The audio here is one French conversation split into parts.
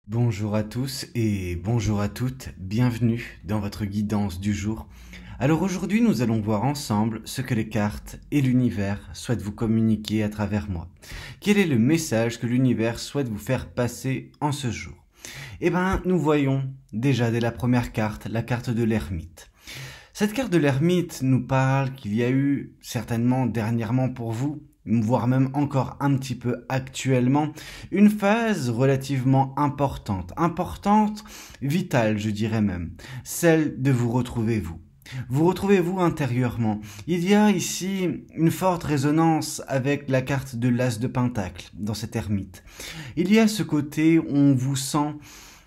Bonjour à tous et bonjour à toutes, bienvenue dans votre guidance du jour. Alors aujourd'hui nous allons voir ensemble ce que les cartes et l'univers souhaitent vous communiquer à travers moi. Quel est le message que l'univers souhaite vous faire passer en ce jour? Eh bien nous voyons déjà dès la première carte, la carte de l'ermite. Cette carte de l'ermite nous parle qu'il y a eu certainement dernièrement pour vous, voire même encore un petit peu actuellement, une phase relativement importante, vitale je dirais même, celle de vous retrouver vous. Vous retrouvez-vous intérieurement. Il y a ici une forte résonance avec la carte de l'As de Pentacle dans cette ermite. Il y a ce côté où on vous sent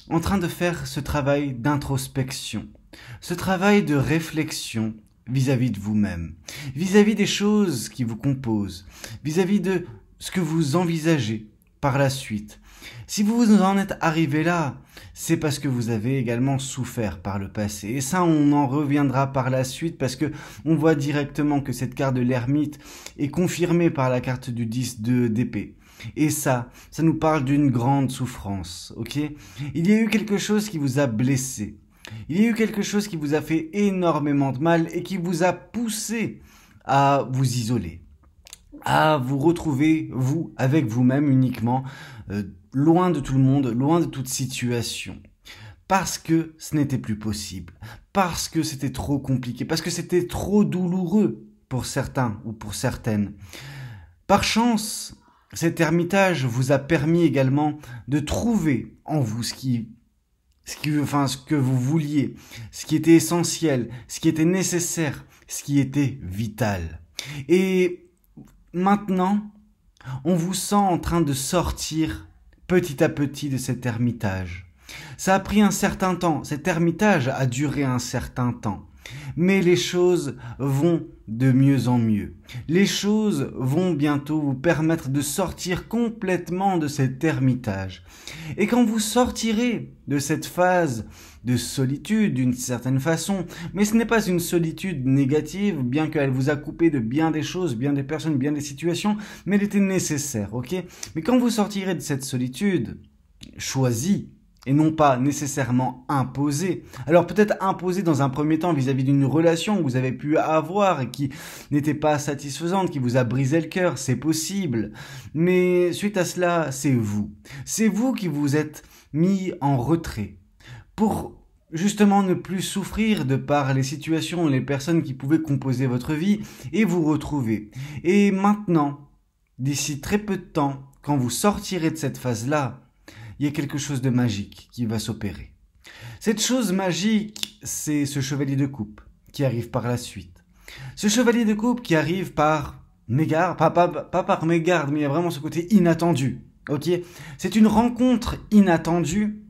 en train de faire ce travail d'introspection, ce travail de réflexion vis-à-vis de vous-même, vis-à-vis des choses qui vous composent, vis-à-vis de ce que vous envisagez par la suite. Si vous en êtes arrivé là, c'est parce que vous avez également souffert par le passé. Et ça, on en reviendra par la suite parce que on voit directement que cette carte de l'ermite est confirmée par la carte du 10 d'épée. Et ça nous parle d'une grande souffrance, ok? Il y a eu quelque chose qui vous a blessé. Il y a eu quelque chose qui vous a fait énormément de mal et qui vous a poussé à vous isoler, à vous retrouver, vous, avec vous-même uniquement, loin de tout le monde, loin de toute situation. Parce que ce n'était plus possible, parce que c'était trop compliqué, parce que c'était trop douloureux pour certains ou pour certaines. Par chance, cet ermitage vous a permis également de trouver en vous ce que vous vouliez, ce qui était essentiel, ce qui était nécessaire, ce qui était vital. Et maintenant, on vous sent en train de sortir petit à petit de cet ermitage. Ça a pris un certain temps, cet ermitage a duré un certain temps. Mais les choses vont de mieux en mieux. Les choses vont bientôt vous permettre de sortir complètement de cet ermitage. Et quand vous sortirez de cette phase de solitude d'une certaine façon, mais ce n'est pas une solitude négative, bien qu'elle vous a coupé de bien des choses, bien des personnes, bien des situations, mais elle était nécessaire, ok? Mais quand vous sortirez de cette solitude choisie, et non pas nécessairement imposé. Alors peut-être imposé dans un premier temps vis-à-vis d'une relation que vous avez pu avoir et qui n'était pas satisfaisante, qui vous a brisé le cœur, c'est possible. Mais suite à cela, c'est vous. C'est vous qui vous êtes mis en retrait pour justement ne plus souffrir de par les situations, les personnes qui pouvaient composer votre vie et vous retrouver. Et maintenant, d'ici très peu de temps, quand vous sortirez de cette phase-là, il y a quelque chose de magique qui va s'opérer. Cette chose magique, c'est ce chevalier de coupe qui arrive par la suite. Ce chevalier de coupe qui arrive par mégarde, pas par mégarde, mais il y a vraiment ce côté inattendu. Ok, c'est une rencontre inattendue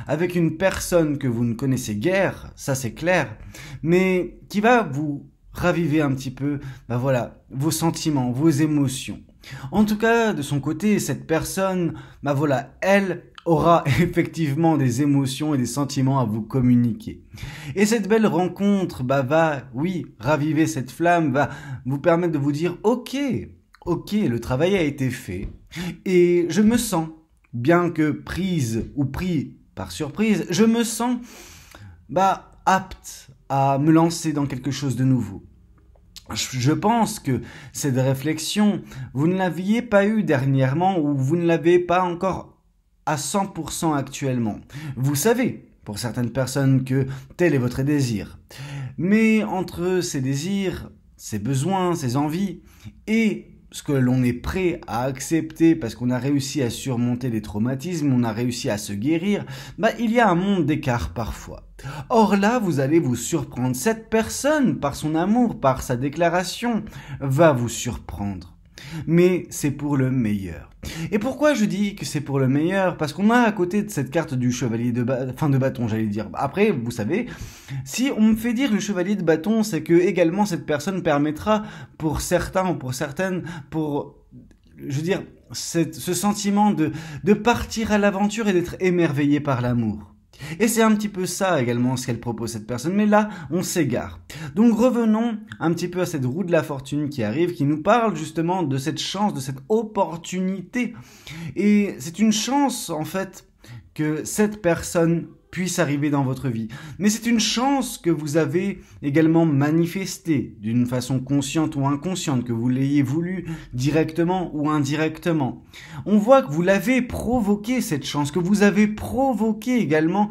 avec une personne que vous ne connaissez guère, ça c'est clair, mais qui va vous raviver un petit peu, vos sentiments, vos émotions. En tout cas, de son côté, cette personne, elle aura effectivement des émotions et des sentiments à vous communiquer. Et cette belle rencontre, raviver cette flamme, va vous permettre de vous dire, ok, le travail a été fait, et je me sens, bien que prise ou pris par surprise, je me sens, apte à me lancer dans quelque chose de nouveau. Je pense que cette réflexion, vous ne l'aviez pas eue dernièrement ou vous ne l'avez pas encore à 100% actuellement. Vous savez, pour certaines personnes, que tel est votre désir. Mais entre ces désirs, ces besoins, ces envies et ce que l'on est prêt à accepter parce qu'on a réussi à surmonter les traumatismes, on a réussi à se guérir, il y a un monde d'écart parfois. Or là, vous allez vous surprendre. Cette personne, par son amour, par sa déclaration, va vous surprendre. Mais c'est pour le meilleur. Et pourquoi je dis que c'est pour le meilleur? Parce qu'on a à côté de cette carte du chevalier de bâton, j'allais dire. Après, vous savez, si on me fait dire le chevalier de bâton, c'est que également cette personne permettra pour certains ou pour certaines, ce sentiment de partir à l'aventure et d'être émerveillé par l'amour. Et c'est un petit peu ça également ce qu'elle propose cette personne, mais là on s'égare. Donc revenons un petit peu à cette roue de la fortune qui arrive, qui nous parle justement de cette chance, de cette opportunité. Et c'est une chance en fait que cette personne puisse arriver dans votre vie. Mais c'est une chance que vous avez également manifestée d'une façon consciente ou inconsciente, que vous l'ayez voulu directement ou indirectement. On voit que vous l'avez provoqué, cette chance, que vous avez provoqué également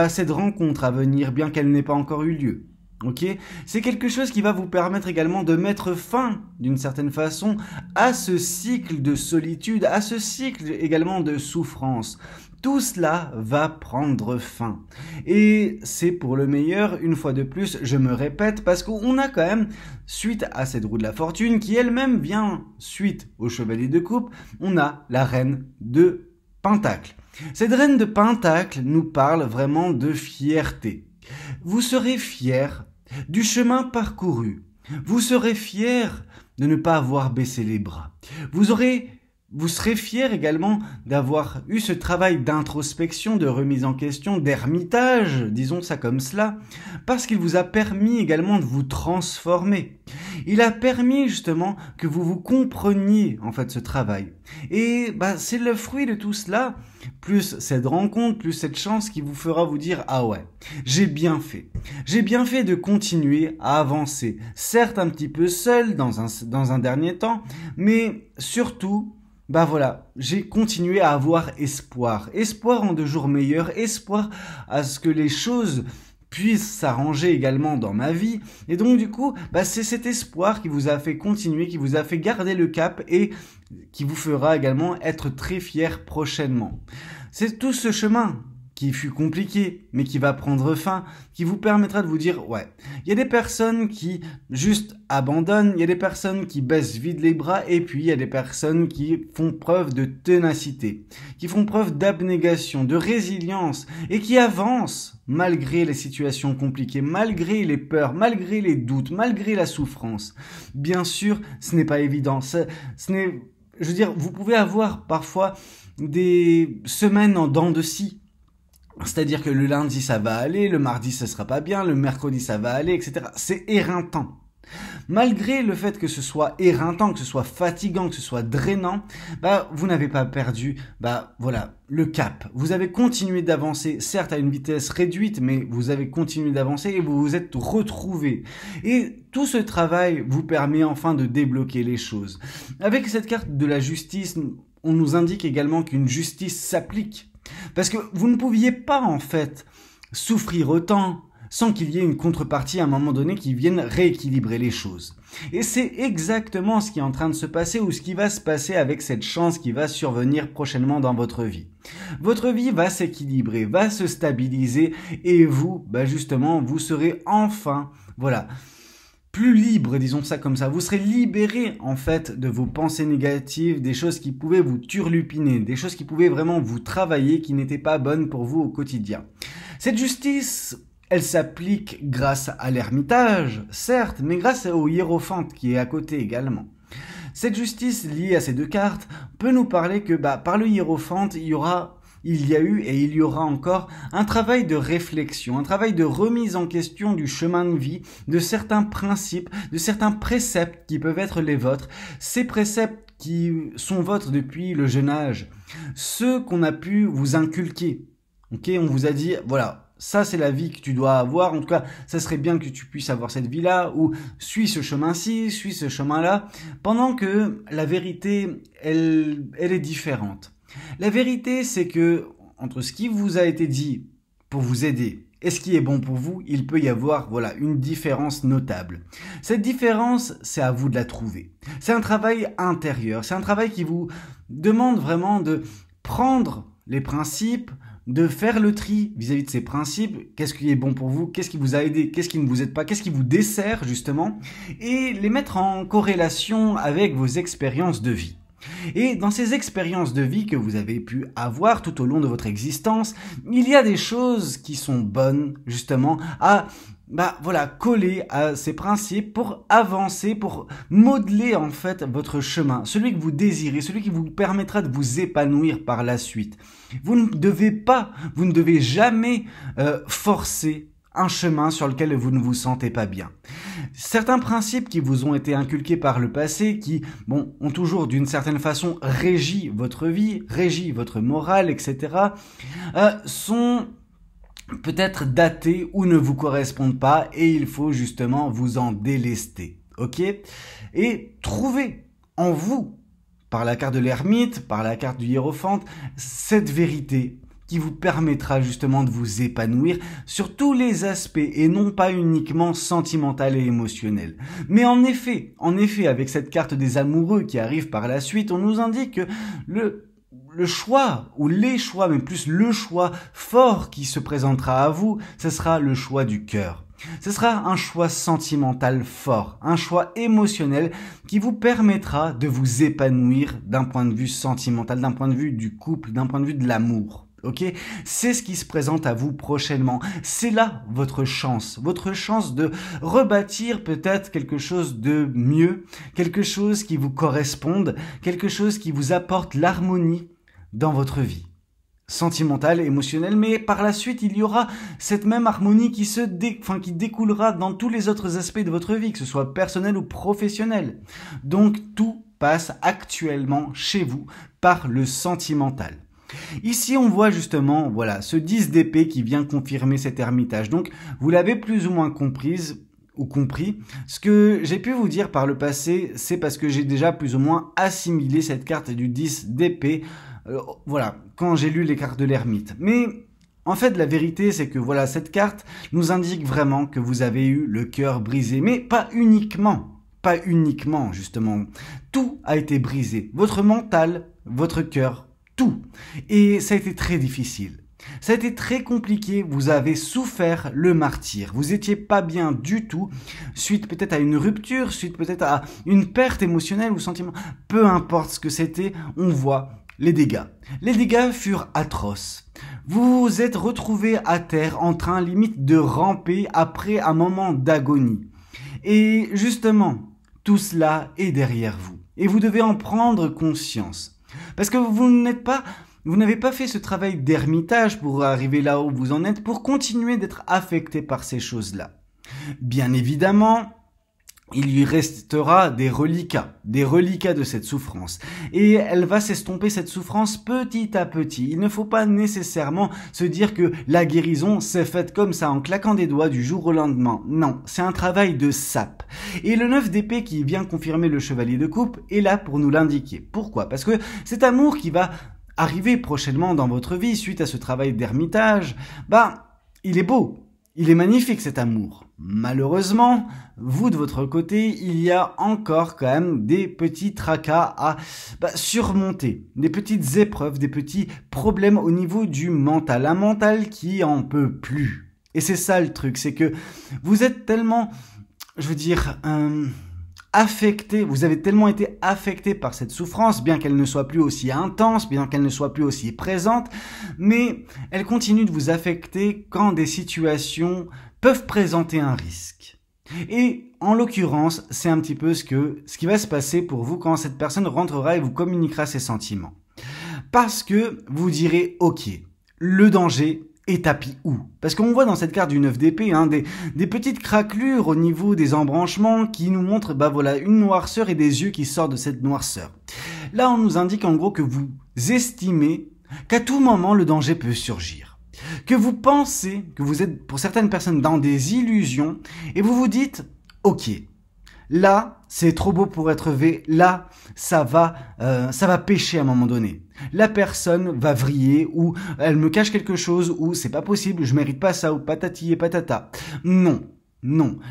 cette rencontre à venir, bien qu'elle n'ait pas encore eu lieu. Ok, c'est quelque chose qui va vous permettre également de mettre fin, d'une certaine façon, à ce cycle de solitude, à ce cycle également de souffrance. Tout cela va prendre fin. Et c'est pour le meilleur, une fois de plus, je me répète, parce qu'on a quand même, suite à cette roue de la fortune, qui elle-même vient suite au chevalier de coupe, on a la reine de Pentacle. Cette reine de Pentacle nous parle vraiment de fierté. Vous serez fier du chemin parcouru. Vous serez fier de ne pas avoir baissé les bras. Vous serez fier également d'avoir eu ce travail d'introspection, de remise en question, d'ermitage, disons ça comme cela, parce qu'il vous a permis également de vous transformer. Il a permis justement que vous vous compreniez en fait ce travail. Et c'est le fruit de tout cela, plus cette rencontre, plus cette chance qui vous fera vous dire « Ah ouais, j'ai bien fait. J'ai bien fait de continuer à avancer. Certes un petit peu seul dans un dernier temps, mais surtout... voilà, j'ai continué à avoir espoir. Espoir en de jours meilleurs, espoir à ce que les choses puissent s'arranger également dans ma vie. Et donc du coup, c'est cet espoir qui vous a fait continuer, qui vous a fait garder le cap et qui vous fera également être très fier prochainement. C'est tout ce chemin qui fut compliqué, mais qui va prendre fin, qui vous permettra de vous dire, ouais, il y a des personnes qui juste abandonnent, il y a des personnes qui baissent vite les bras, et puis il y a des personnes qui font preuve de ténacité, qui font preuve d'abnégation, de résilience, et qui avancent malgré les situations compliquées, malgré les peurs, malgré les doutes, malgré la souffrance. Bien sûr, ce n'est pas évident, vous pouvez avoir parfois des semaines en dents de scie. C'est-à-dire que le lundi ça va aller, le mardi ça sera pas bien, le mercredi ça va aller, etc. C'est éreintant. Malgré le fait que ce soit éreintant, que ce soit fatigant, que ce soit drainant, vous n'avez pas perdu, le cap. Vous avez continué d'avancer, certes à une vitesse réduite, mais vous avez continué d'avancer et vous vous êtes retrouvés. Et tout ce travail vous permet enfin de débloquer les choses. Avec cette carte de la justice, on nous indique également qu'une justice s'applique. Parce que vous ne pouviez pas en fait souffrir autant sans qu'il y ait une contrepartie à un moment donné qui vienne rééquilibrer les choses. Et c'est exactement ce qui est en train de se passer ou ce qui va se passer avec cette chance qui va survenir prochainement dans votre vie. Votre vie va s'équilibrer, va se stabiliser et vous, justement, vous serez enfin, plus libre, disons ça comme ça. Vous serez libéré en fait de vos pensées négatives, des choses qui pouvaient vous turlupiner, des choses qui pouvaient vraiment vous travailler, qui n'étaient pas bonnes pour vous au quotidien. Cette justice, elle s'applique grâce à l'ermitage, certes, mais grâce au hiérophante qui est à côté également. Cette justice liée à ces deux cartes peut nous parler que par le hiérophante, il y a eu et il y aura encore un travail de réflexion, un travail de remise en question du chemin de vie, de certains principes, de certains préceptes qui peuvent être les vôtres. Ces préceptes qui sont vôtres depuis le jeune âge, ceux qu'on a pu vous inculquer. On vous a dit, ça c'est la vie que tu dois avoir, en tout cas ça serait bien que tu puisses avoir cette vie-là, ou suis ce chemin-ci, suis ce chemin-là, pendant que la vérité, elle est différente. La vérité, c'est que entre ce qui vous a été dit pour vous aider et ce qui est bon pour vous, il peut y avoir une différence notable. Cette différence, c'est à vous de la trouver. C'est un travail intérieur, c'est un travail qui vous demande vraiment de prendre les principes, de faire le tri vis-à-vis de ces principes, qu'est-ce qui est bon pour vous, qu'est-ce qui vous a aidé, qu'est-ce qui ne vous aide pas, qu'est-ce qui vous dessert justement, et les mettre en corrélation avec vos expériences de vie. Et dans ces expériences de vie que vous avez pu avoir tout au long de votre existence, il y a des choses qui sont bonnes justement à coller à ces principes pour avancer, pour modeler en fait votre chemin, celui que vous désirez, celui qui vous permettra de vous épanouir par la suite. Vous ne devez jamais forcer un chemin sur lequel vous ne vous sentez pas bien. Certains principes qui vous ont été inculqués par le passé, qui, bon, ont toujours d'une certaine façon régi votre vie, régi votre morale, etc., sont peut-être datés ou ne vous correspondent pas et il faut justement vous en délester, ok? Et trouver en vous, par la carte de l'ermite, par la carte du hiérophante, cette vérité qui vous permettra justement de vous épanouir sur tous les aspects et non pas uniquement sentimental et émotionnel. Mais en effet, avec cette carte des amoureux qui arrive par la suite, on nous indique que le choix, ou les choix, mais plus le choix fort qui se présentera à vous, ce sera le choix du cœur. Ce sera un choix sentimental fort, un choix émotionnel qui vous permettra de vous épanouir d'un point de vue sentimental, d'un point de vue du couple, d'un point de vue de l'amour. Ok, c'est ce qui se présente à vous prochainement. C'est là votre chance de rebâtir peut-être quelque chose de mieux, quelque chose qui vous corresponde, quelque chose qui vous apporte l'harmonie dans votre vie sentimentale, émotionnelle, mais par la suite, il y aura cette même harmonie qui découlera dans tous les autres aspects de votre vie, que ce soit personnel ou professionnel. Donc, tout passe actuellement chez vous par le sentimental. Ici, on voit justement, voilà, ce 10 d'épée qui vient confirmer cet ermitage. Donc, vous l'avez plus ou moins compris. Ce que j'ai pu vous dire par le passé, c'est parce que j'ai déjà plus ou moins assimilé cette carte du 10 d'épée, voilà, quand j'ai lu les cartes de l'ermite. Mais en fait, la vérité, c'est que voilà, cette carte nous indique vraiment que vous avez eu le cœur brisé, mais pas uniquement, justement. Tout a été brisé, votre mental, votre cœur, tout. Et ça a été très difficile. Ça a été très compliqué, vous avez souffert le martyre, vous étiez pas bien du tout, suite peut-être à une rupture, suite peut-être à une perte émotionnelle ou sentiment, peu importe ce que c'était, on voit les dégâts. Les dégâts furent atroces. Vous vous êtes retrouvé à terre en train limite de ramper après un moment d'agonie. Et justement, tout cela est derrière vous. Et vous devez en prendre conscience. Parce que vous n'avez pas fait ce travail d'ermitage pour arriver là où vous en êtes, pour continuer d'être affecté par ces choses-là. Bien évidemment, il lui restera des reliquats de cette souffrance. Et elle va s'estomper cette souffrance petit à petit. Il ne faut pas nécessairement se dire que la guérison s'est faite comme ça, en claquant des doigts du jour au lendemain. Non, c'est un travail de sape. Et le 9 d'épée qui vient confirmer le chevalier de coupe est là pour nous l'indiquer. Pourquoi? Parce que cet amour qui va arriver prochainement dans votre vie suite à ce travail d'ermitage, il est beau. Il est magnifique cet amour. Malheureusement, vous de votre côté, il y a encore quand même des petits tracas à surmonter, des petites épreuves, des petits problèmes au niveau du mental, un mental qui en peut plus. Et c'est ça le truc, c'est que vous êtes tellement, affecté, vous avez tellement été affecté par cette souffrance, bien qu'elle ne soit plus aussi intense, bien qu'elle ne soit plus aussi présente, mais elle continue de vous affecter quand des situations peuvent présenter un risque. Et en l'occurrence, c'est un petit peu ce qui va se passer pour vous quand cette personne rentrera et vous communiquera ses sentiments. Parce que vous direz, ok, le danger est tapis où? Parce qu'on voit dans cette carte du 9 d'épée des petites craquelures au niveau des embranchements qui nous montrent une noirceur et des yeux qui sortent de cette noirceur. Là, on nous indique en gros que vous estimez qu'à tout moment le danger peut surgir. Que vous pensez que vous êtes pour certaines personnes dans des illusions et vous vous dites ok, là c'est trop beau pour être vrai, là ça va pêcher à un moment donné. La personne va vriller ou elle me cache quelque chose ou c'est pas possible, je mérite pas ça ou patati et patata. Non,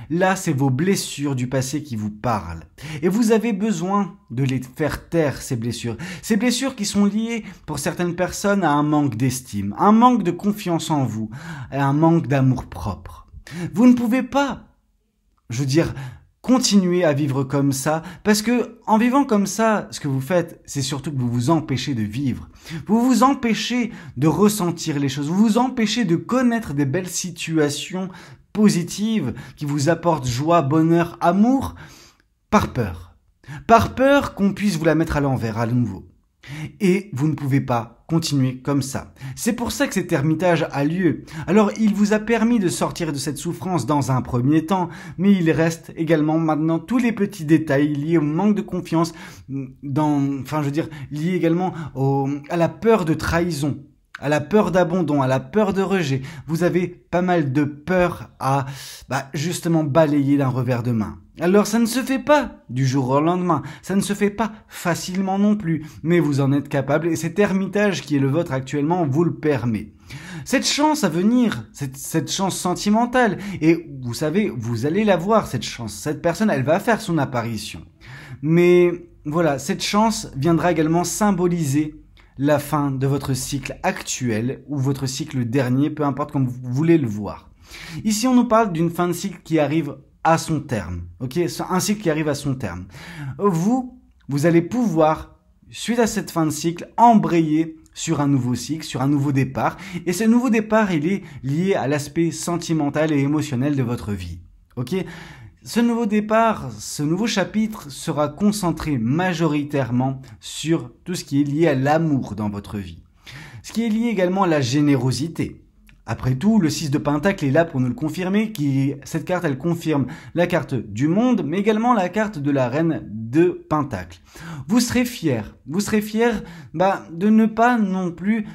là c'est vos blessures du passé qui vous parlent. Et vous avez besoin de les faire taire, ces blessures. Ces blessures qui sont liées pour certaines personnes à un manque d'estime, un manque de confiance en vous, à un manque d'amour propre. Vous ne pouvez pas, continuer à vivre comme ça, parce que en vivant comme ça, ce que vous faites, c'est surtout que vous vous empêchez de vivre. Vous vous empêchez de ressentir les choses, vous vous empêchez de connaître des belles situations positives qui vous apportent joie, bonheur, amour, par peur. Par peur qu'on puisse vous la mettre à l'envers, à nouveau. Et vous ne pouvez pas continuer comme ça. C'est pour ça que cet ermitage a lieu. Alors, il vous a permis de sortir de cette souffrance dans un premier temps, mais il reste également maintenant tous les petits détails liés au manque de confiance, liés également à la peur de trahison, à la peur d'abandon, à la peur de rejet. Vous avez pas mal de peur à justement balayer d'un revers de main. Alors ça ne se fait pas du jour au lendemain, ça ne se fait pas facilement non plus, mais vous en êtes capable et cet ermitage qui est le vôtre actuellement vous le permet. Cette chance à venir, cette chance sentimentale, et vous savez, vous allez la voir cette chance, cette personne elle va faire son apparition. Mais voilà, cette chance viendra également symboliser la fin de votre cycle actuel ou votre cycle dernier, peu importe comme vous voulez le voir. Ici, on nous parle d'une fin de cycle qui arrive à son terme, ok? Un cycle qui arrive à son terme. Vous allez pouvoir, suite à cette fin de cycle, embrayer sur un nouveau cycle, sur un nouveau départ. Et ce nouveau départ, il est lié à l'aspect sentimental et émotionnel de votre vie, ok? Ce nouveau départ, ce nouveau chapitre sera concentré majoritairement sur tout ce qui est lié à l'amour dans votre vie. Ce qui est lié également à la générosité. Après tout, le 6 de Pentacle est là pour nous le confirmer, cette carte elle confirme la carte du monde, mais également la carte de la reine de Pentacle. Vous serez fiers de ne pas non plus,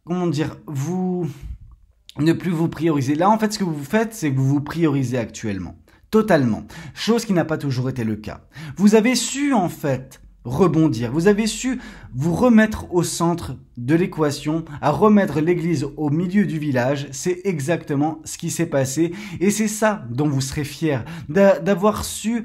ne plus vous prioriser. Là en fait ce que vous faites, c'est que vous vous priorisez actuellement. Totalement. Chose qui n'a pas toujours été le cas. Vous avez su en fait rebondir. Vous avez su vous remettre au centre de l'équation, à remettre l'église au milieu du village. C'est exactement ce qui s'est passé et c'est ça dont vous serez fiers, d'avoir su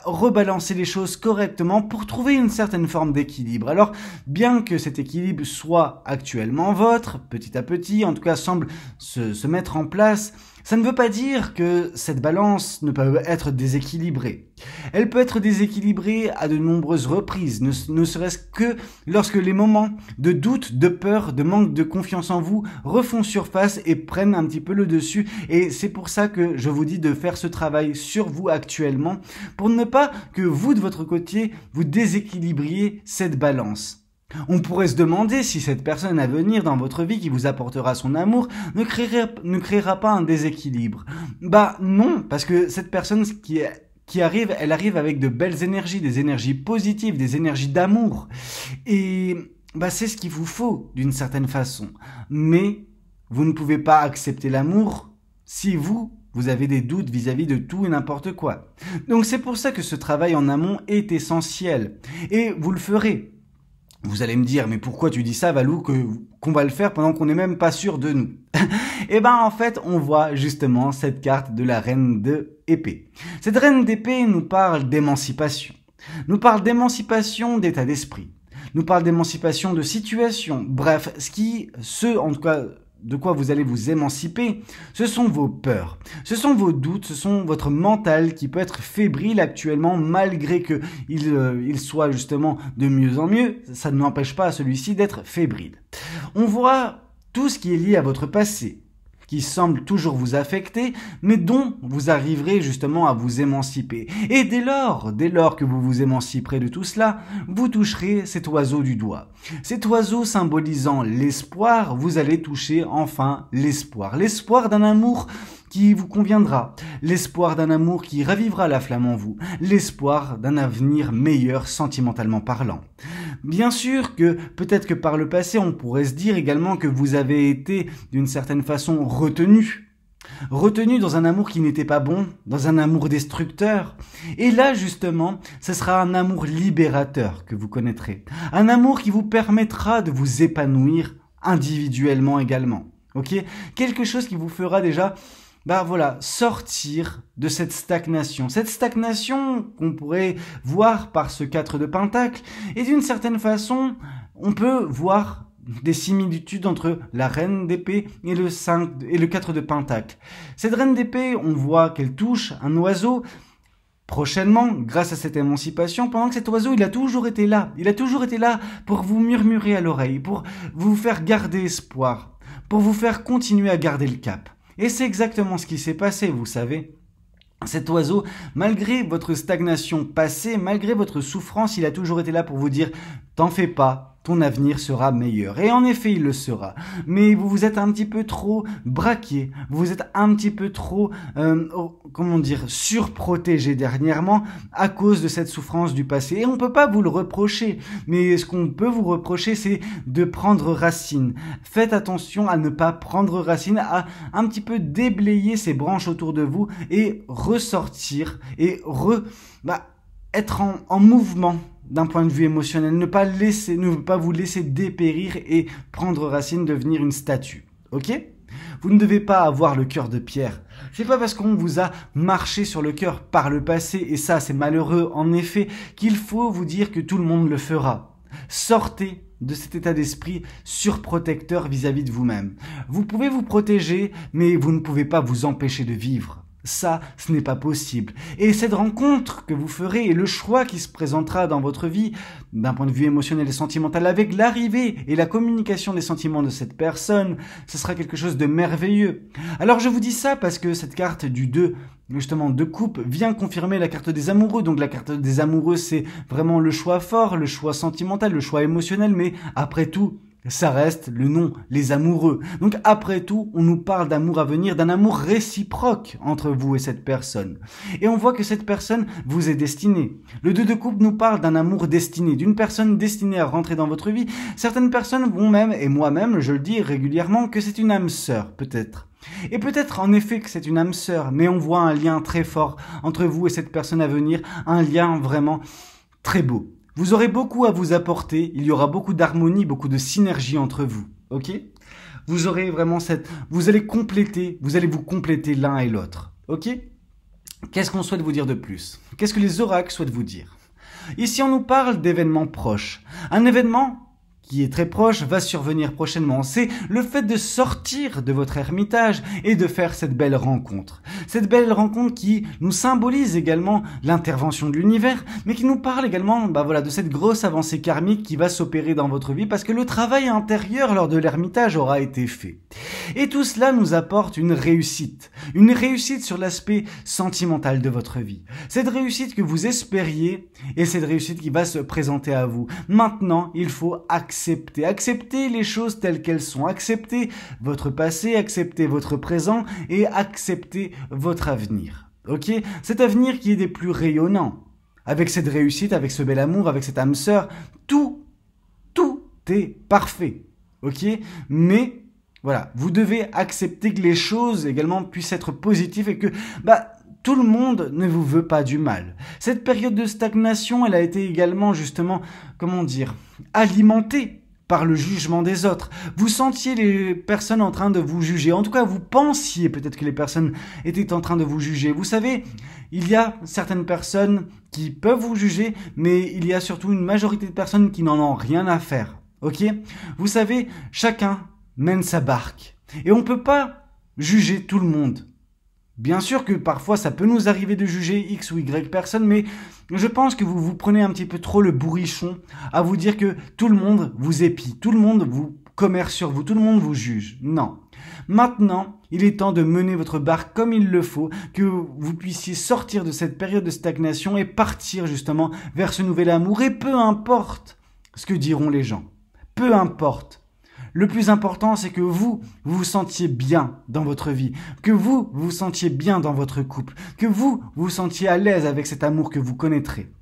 rebalancer les choses correctement pour trouver une certaine forme d'équilibre. Alors, bien que cet équilibre soit actuellement vôtre, petit à petit, en tout cas semble se mettre en place, ça ne veut pas dire que cette balance ne peut être déséquilibrée. Elle peut être déséquilibrée à de nombreuses reprises, ne serait-ce que lorsque les moments de doute, de peur, de manque de confiance en vous refont surface et prennent un petit peu le dessus. Et c'est pour ça que je vous dis de faire ce travail sur vous actuellement pour ne pas que vous, de votre côté, vous déséquilibriez cette balance. On pourrait se demander si cette personne à venir dans votre vie qui vous apportera son amour ne créera pas un déséquilibre. Non, parce que cette personne qui arrive, elle arrive avec de belles énergies, des énergies positives, des énergies d'amour. Et c'est ce qu'il vous faut d'une certaine façon. Mais vous ne pouvez pas accepter l'amour si vous avez des doutes vis-à-vis de tout et n'importe quoi. Donc c'est pour ça que ce travail en amont est essentiel. Et vous le ferez. Vous allez me dire, mais pourquoi tu dis ça, Valou, qu'on va le faire pendant qu'on n'est même pas sûr de nous? En fait, on voit justement cette carte de la reine d'épée. Cette reine d'épée nous parle d'émancipation. Nous parle d'émancipation d'état d'esprit. Nous parle d'émancipation de situation. Bref, en tout cas, de quoi vous allez vous émanciper, ce sont vos peurs, ce sont vos doutes, ce sont votre mental qui peut être fébrile actuellement malgré qu'il soit justement de mieux en mieux, ça ne n'empêche pas à celui-ci d'être fébrile. On voit tout ce qui est lié à votre passé, qui semble toujours vous affecter, mais dont vous arriverez justement à vous émanciper. Et dès lors que vous vous émanciperez de tout cela, vous toucherez cet oiseau du doigt. Cet oiseau symbolisant l'espoir, vous allez toucher enfin l'espoir. L'espoir d'un amour qui vous conviendra, l'espoir d'un amour qui ravivera la flamme en vous, l'espoir d'un avenir meilleur sentimentalement parlant. Bien sûr que peut-être que par le passé, on pourrait se dire également que vous avez été d'une certaine façon retenu dans un amour qui n'était pas bon, dans un amour destructeur. Et là, justement, ce sera un amour libérateur que vous connaîtrez. Un amour qui vous permettra de vous épanouir individuellement également. Ok ? Quelque chose qui vous fera déjà sortir de cette stagnation. Cette stagnation qu'on pourrait voir par ce 4 de Pentacle. Et d'une certaine façon, on peut voir des similitudes entre la reine d'épée et le 4 de Pentacle. Cette reine d'épée, on voit qu'elle touche un oiseau prochainement, grâce à cette émancipation, pendant que cet oiseau, il a toujours été là. Il a toujours été là pour vous murmurer à l'oreille, pour vous faire garder espoir, pour vous faire continuer à garder le cap. Et c'est exactement ce qui s'est passé, vous savez. Cet oiseau, malgré votre stagnation passée, malgré votre souffrance, il a toujours été là pour vous dire t'en fais pas. Ton avenir sera meilleur. Et en effet, il le sera. Mais vous vous êtes un petit peu trop braqué. Vous vous êtes un petit peu trop, surprotégé dernièrement à cause de cette souffrance du passé. Et on peut pas vous le reprocher. Mais ce qu'on peut vous reprocher, c'est de prendre racine. Faites attention à ne pas prendre racine, à un petit peu déblayer ces branches autour de vous et ressortir et être en mouvement. D'un point de vue émotionnel, ne pas vous laisser dépérir et prendre racine, devenir une statue. Ok ? Vous ne devez pas avoir le cœur de pierre. C'est pas parce qu'on vous a marché sur le cœur par le passé, et ça c'est malheureux en effet, qu'il faut vous dire que tout le monde le fera. Sortez de cet état d'esprit surprotecteur vis-à-vis de vous-même. Vous pouvez vous protéger, mais vous ne pouvez pas vous empêcher de vivre. Ça, ce n'est pas possible. Et cette rencontre que vous ferez et le choix qui se présentera dans votre vie, d'un point de vue émotionnel et sentimental, avec l'arrivée et la communication des sentiments de cette personne, ce sera quelque chose de merveilleux. Alors je vous dis ça parce que cette carte du 2, justement, de coupe, vient confirmer la carte des amoureux. Donc la carte des amoureux, c'est vraiment le choix fort, le choix sentimental, le choix émotionnel, mais après tout, ça reste le nom, les amoureux. Donc après tout, on nous parle d'amour à venir, d'un amour réciproque entre vous et cette personne. Et on voit que cette personne vous est destinée. Le 2 de coupe nous parle d'un amour destiné, d'une personne destinée à rentrer dans votre vie. Certaines personnes vont même, et moi-même, je le dis régulièrement, que c'est une âme sœur, peut-être. Et peut-être en effet que c'est une âme sœur, mais on voit un lien très fort entre vous et cette personne à venir, un lien vraiment très beau. Vous aurez beaucoup à vous apporter, il y aura beaucoup d'harmonie, beaucoup de synergie entre vous, ok ? Vous aurez vraiment vous allez vous compléter l'un et l'autre, ok ? Qu'est-ce qu'on souhaite vous dire de plus ? Qu'est-ce que les oracles souhaitent vous dire ? Ici, on nous parle d'événements proches. Un événement qui est très proche, va survenir prochainement. C'est le fait de sortir de votre ermitage et de faire cette belle rencontre. Cette belle rencontre qui nous symbolise également l'intervention de l'univers, mais qui nous parle également de cette grosse avancée karmique qui va s'opérer dans votre vie parce que le travail intérieur lors de l'ermitage aura été fait. Et tout cela nous apporte une réussite sur l'aspect sentimental de votre vie. Cette réussite que vous espériez et cette réussite qui va se présenter à vous. Maintenant, il faut accepter les choses telles qu'elles sont, accepter votre passé, accepter votre présent et accepter votre avenir. Ok ? Cet avenir qui est des plus rayonnants. Avec cette réussite, avec ce bel amour, avec cette âme sœur, tout est parfait. Ok ? Mais voilà, vous devez accepter que les choses également puissent être positives et que tout le monde ne vous veut pas du mal. Cette période de stagnation, elle a été également justement, alimentée par le jugement des autres. Vous sentiez les personnes en train de vous juger. En tout cas, vous pensiez peut-être que les personnes étaient en train de vous juger. Vous savez, il y a certaines personnes qui peuvent vous juger, mais il y a surtout une majorité de personnes qui n'en ont rien à faire. Ok ? Vous savez, chacun mène sa barque. Et on ne peut pas juger tout le monde. Bien sûr que parfois ça peut nous arriver de juger X ou Y personne, mais je pense que vous vous prenez un petit peu trop le bourrichon à vous dire que tout le monde vous épie, tout le monde vous commerce sur vous, tout le monde vous juge. Non. Maintenant, il est temps de mener votre barque comme il le faut, que vous puissiez sortir de cette période de stagnation et partir justement vers ce nouvel amour. Et peu importe ce que diront les gens, peu importe. Le plus important, c'est que vous vous sentiez bien dans votre vie, que vous vous sentiez bien dans votre couple, que vous vous sentiez à l'aise avec cet amour que vous connaîtrez.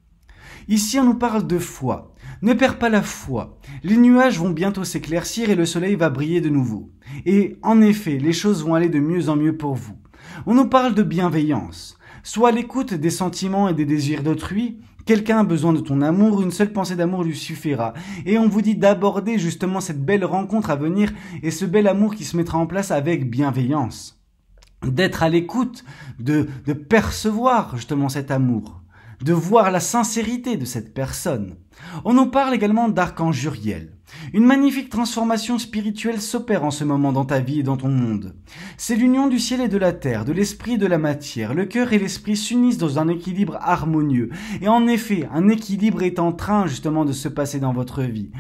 Ici, on nous parle de foi. Ne perds pas la foi. Les nuages vont bientôt s'éclaircir et le soleil va briller de nouveau. Et en effet, les choses vont aller de mieux en mieux pour vous. On nous parle de bienveillance. Sois à l'écoute des sentiments et des désirs d'autrui. Quelqu'un a besoin de ton amour, une seule pensée d'amour lui suffira. Et on vous dit d'aborder justement cette belle rencontre à venir et ce bel amour qui se mettra en place avec bienveillance. D'être à l'écoute, de percevoir justement cet amour, de voir la sincérité de cette personne. On nous parle également d'Archange Uriel. Une magnifique transformation spirituelle s'opère en ce moment dans ta vie et dans ton monde. C'est l'union du ciel et de la terre, de l'esprit et de la matière. Le cœur et l'esprit s'unissent dans un équilibre harmonieux. Et en effet, un équilibre est en train justement de se passer dans votre vie.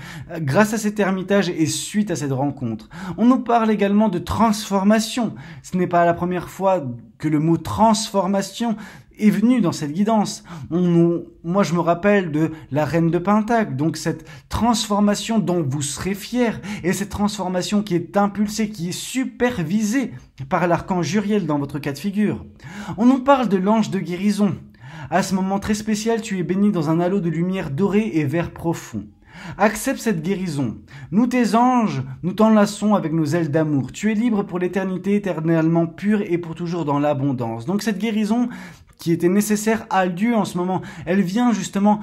Grâce à cet ermitage et suite à cette rencontre. On nous parle également de transformation. Ce n'est pas la première fois que le mot transformation est venu dans cette guidance. Moi, je me rappelle de la reine de Pentacle, donc cette transformation dont vous serez fiers, et cette transformation qui est impulsée, qui est supervisée par l'archange Uriel dans votre cas de figure. On nous parle de l'ange de guérison. À ce moment très spécial, tu es béni dans un halo de lumière dorée et vert profond. Accepte cette guérison. Nous, tes anges, nous t'enlaçons avec nos ailes d'amour. Tu es libre pour l'éternité, éternellement pure et pour toujours dans l'abondance. Donc cette guérison qui était nécessaire a lieu en ce moment. Elle vient justement,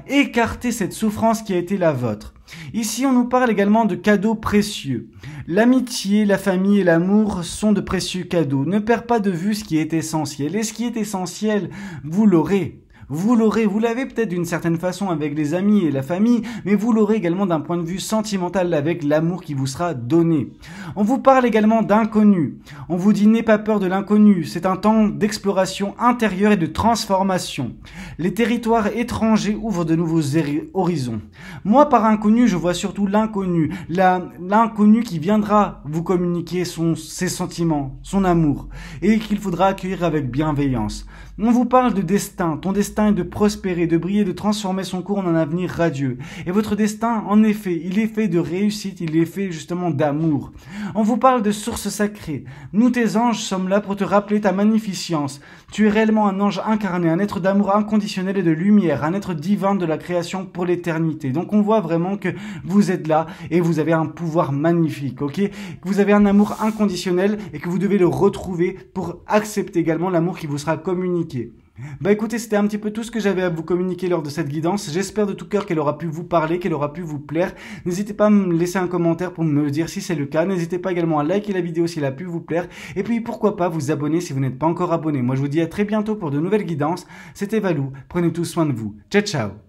écarter cette souffrance qui a été la vôtre. Ici, on nous parle également de cadeaux précieux. L'amitié, la famille et l'amour sont de précieux cadeaux. Ne perds pas de vue ce qui est essentiel. Et ce qui est essentiel, vous l'aurez. Vous l'avez peut-être d'une certaine façon avec les amis et la famille, mais vous l'aurez également d'un point de vue sentimental avec l'amour qui vous sera donné. On vous parle également d'inconnu. On vous dit n'aie pas peur de l'inconnu. C'est un temps d'exploration intérieure et de transformation. Les territoires étrangers ouvrent de nouveaux horizons. Moi, par inconnu, je vois surtout l'inconnu. L'inconnu qui viendra vous communiquer ses sentiments, son amour, et qu'il faudra accueillir avec bienveillance. On vous parle de destin. Ton destin est de prospérer, de briller, de transformer son cours en un avenir radieux. Et votre destin, en effet, il est fait de réussite, il est fait justement d'amour. On vous parle de sources sacrées. Nous, tes anges, sommes là pour te rappeler ta magnificence. Tu es réellement un ange incarné, un être d'amour inconditionnel et de lumière, un être divin de la création pour l'éternité. Donc on voit vraiment que vous êtes là et vous avez un pouvoir magnifique, ok? Que vous avez un amour inconditionnel et que vous devez le retrouver pour accepter également l'amour qui vous sera communiqué. Écoutez, c'était un petit peu tout ce que j'avais à vous communiquer lors de cette guidance. J'espère de tout cœur qu'elle aura pu vous parler, qu'elle aura pu vous plaire. N'hésitez pas à me laisser un commentaire pour me dire si c'est le cas. N'hésitez pas également à liker la vidéo si elle a pu vous plaire. Et puis pourquoi pas vous abonner si vous n'êtes pas encore abonné. Moi je vous dis à très bientôt pour de nouvelles guidances. C'était Valou, prenez tous soin de vous. Ciao ciao.